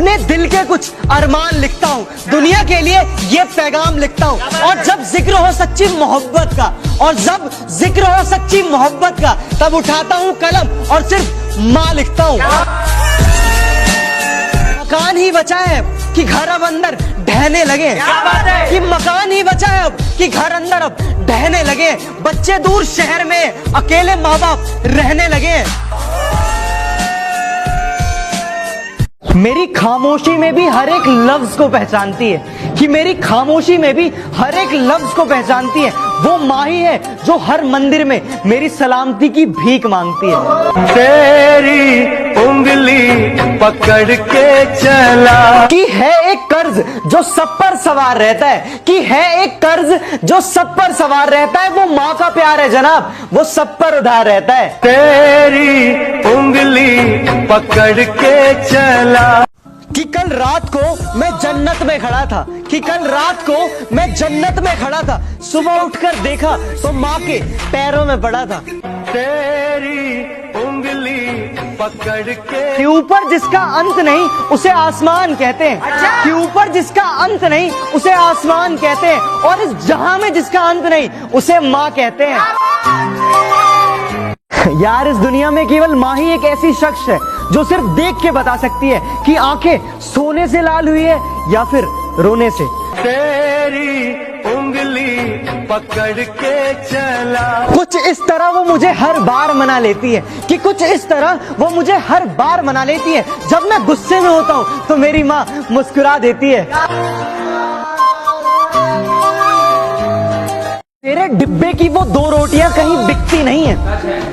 अपने दिल के कुछ अरमान लिखता हूँ, दुनिया के लिए ये पैगाम लिखता हूँ। और जब जिक्र हो सच्ची मोहब्बत का, और जब जिक्र हो सच्ची मोहब्बत का, तब उठाता हूँ कलम और सिर्फ माँ लिखता हूँ। मकान ही बचा है कि घर अब अंदर ढहने लगे, कि मकान ही बचा है अब कि घर अंदर अब ढहने लगे। बच्चे दूर शहर में अकेले माँ बाप रहने लगे। मेरी खामोशी में भी हर एक लफ्ज को पहचानती है, कि मेरी खामोशी में भी हर एक लफ्ज को पहचानती है। वो माँ ही है जो हर मंदिर में मेरी सलामती की भीख मांगती है। तेरी उंगली पकड़ के चला, कि है एक कर्ज जो सब पर सवार रहता है, कि है एक कर्ज जो सब पर सवार रहता है। वो माँ का प्यार है जनाब, वो सब पर उधार रहता है। तेरी उंगली पकड़ के चला, कि कल रात को मैं जन्नत में खड़ा था, कि कल रात को मैं जन्नत में खड़ा था। सुबह उठकर देखा तो माँ के पैरों में पड़ा था। तेरी उंगली पकड़ के, कि ऊपर जिसका अंत नहीं उसे आसमान कहते हैं, कि ऊपर जिसका अंत नहीं उसे आसमान कहते हैं, और इस जहां में जिसका अंत नहीं उसे माँ कहते हैं। यार, इस दुनिया में केवल माँ ही एक ऐसी शख्स है जो सिर्फ देख के बता सकती है कि आंखें सोने से लाल हुई है या फिर रोने से। तेरी उंगली पकड़ के चला, कुछ इस तरह वो मुझे हर बार मना लेती है, कि कुछ इस तरह वो मुझे हर बार मना लेती है। जब मैं गुस्से में होता हूँ तो मेरी माँ मुस्कुरा देती है। तेरे डिब्बे की वो दो रोटियां कहीं बिकती नहीं है,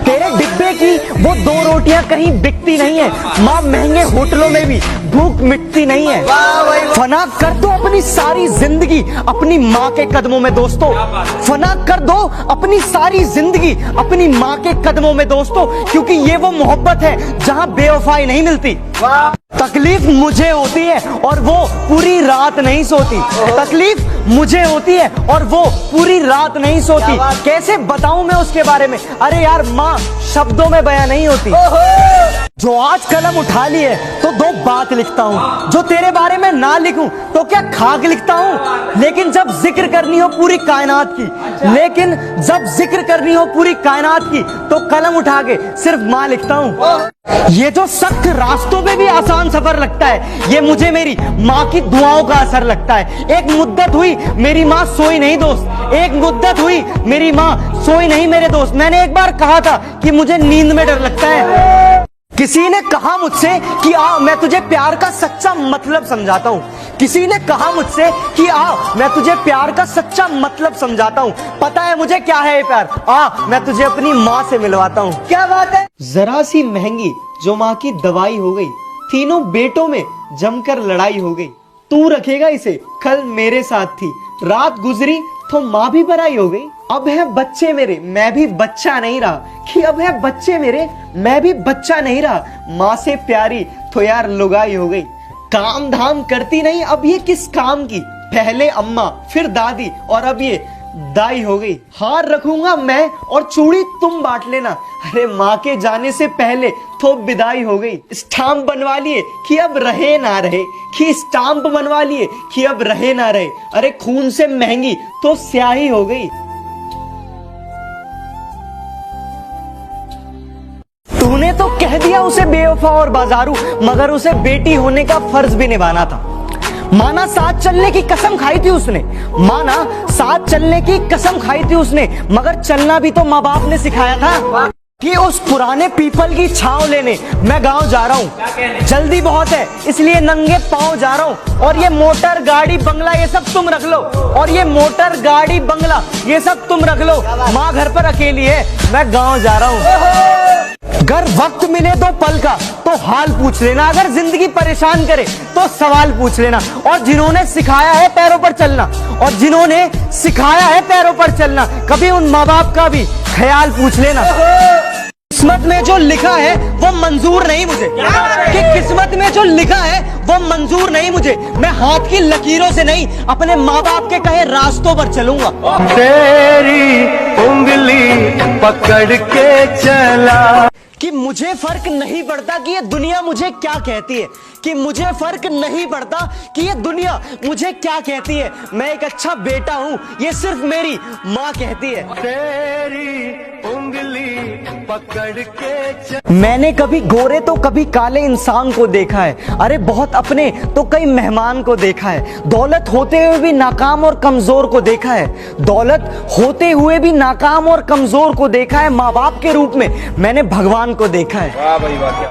तेरे डिब्बे की वो दो रोटियां कहीं बिकती नहीं है। माँ, महंगे होटलों में भी भूख मिटती नहीं है। फना कर दो अपनी सारी जिंदगी अपनी माँ के कदमों में दोस्तों, फना कर दो अपनी सारी जिंदगी अपनी माँ के कदमों में दोस्तों, क्योंकि ये वो मोहब्बत है जहाँ बेवफाई नहीं मिलती। तकलीफ मुझे होती है और वो पूरी रात नहीं सोती, तकलीफ मुझे होती है और वो पूरी रात नहीं सोती। कैसे बताऊं मैं उसके बारे में? अरे यार, माँ शब्दों में बयां नहीं होती। जो आज कलम उठा ली है तो दो बात लिखता हूँ, जो तेरे बारे में ना लिखूं तो क्या खाक लिखता हूँ। लेकिन जब जिक्र करनी हो पूरी कायनात की, लेकिन जब जिक्र करनी हो पूरी कायनात की, तो कलम उठा के सिर्फ माँ लिखता हूँ। ये जो सख्त रास्तों में भी आसान सफर लगता है, ये मुझे मेरी माँ की दुआओं का असर लगता है। एक मुद्दत हुई मेरी माँ सोई नहीं दोस्त, एक मुद्दत हुई मेरी माँ सोई नहीं मेरे दोस्त। मैंने एक बार कहा था कि मुझे नींद में डर लगता है। किसी ने कहा मुझसे कि आ मैं तुझे प्यार का सच्चा मतलब समझाता हूँ, किसी ने कहा मुझसे कि आ मैं तुझे प्यार का सच्चा मतलब समझाता हूँ। पता है मुझे क्या है ये प्यार? आ मैं तुझे अपनी माँ से मिलवाता हूँ। क्या बात है? जरा सी महंगी जो माँ की दवाई हो गई, तीनों बेटों में जमकर लड़ाई हो गई। तू रखेगा इसे, कल मेरे साथ थी, रात गुजरी तो माँ भी पराई हो गई। अब है बच्चे मेरे, मैं भी बच्चा नहीं रहा, कि अब है बच्चे मेरे, मैं भी बच्चा नहीं रहा। माँ से प्यारी तो यार लुगाई हो गई। काम धाम करती नहीं अब ये किस काम की, पहले अम्मा फिर दादी और अब ये दाई हो गई। हार रखूंगा मैं और चूड़ी तुम बांट लेना, अरे माँ के जाने से पहले तो विदाई हो गई। स्टाम्प बनवा लिए कि अब रहे ना रहे, कि स्टाम्प बनवा लिए कि अब रहे ना रहे। अरे खून से महंगी तो स्याही हो गई। तूने तो कह दिया उसे बेवफा और बाजारू, मगर उसे बेटी होने का फर्ज भी निभाना था। माना साथ चलने की कसम खाई थी उसने, माना साथ चलने की कसम खाई थी उसने, मगर चलना भी तो माँ बाप ने सिखाया था। कि उस पुराने पीपल की छांव लेने मैं गांव जा रहा हूँ, जल्दी बहुत है इसलिए नंगे पांव जा रहा हूँ। और ये मोटर गाड़ी बंगला ये सब तुम रख लो, और ये मोटर गाड़ी बंगला ये सब तुम रख लो। माँ घर पर अकेली है, मैं गांव जा रहा हूँ। अगर वक्त मिले तो पल का तो हाल पूछ लेना, अगर जिंदगी परेशान करे तो सवाल पूछ लेना। और जिन्होंने सिखाया है पैरों पर चलना, और जिन्होंने सिखाया है पैरों पर चलना, कभी उन माँ बाप का भी ख्याल पूछ लेना। किस्मत में जो लिखा है वो मंजूर नहीं मुझे, कि किस्मत में जो लिखा है वो मंजूर नहीं मुझे। मैं हाथ की लकीरों से नहीं अपने माँ बाप के कहे रास्तों पर चलूंगा। तेरी उंगली पकड़ के चला, कि मुझे फर्क नहीं पड़ता कि ये दुनिया मुझे क्या कहती है, कि मुझे फर्क नहीं पड़ता कि ये दुनिया मुझे क्या कहती है। मैं एक अच्छा बेटा हूं, ये सिर्फ मेरी माँ कहती है। तेरी उंगली पकड़ के मैंने कभी गोरे तो कभी काले इंसान को देखा है, अरे बहुत अपने तो कई मेहमान को देखा है। दौलत होते हुए भी नाकाम और कमजोर को देखा है, दौलत होते हुए भी नाकाम और कमजोर को देखा है। माँ बाप के रूप में मैंने भगवान को देखा है। वाह भाई वाह।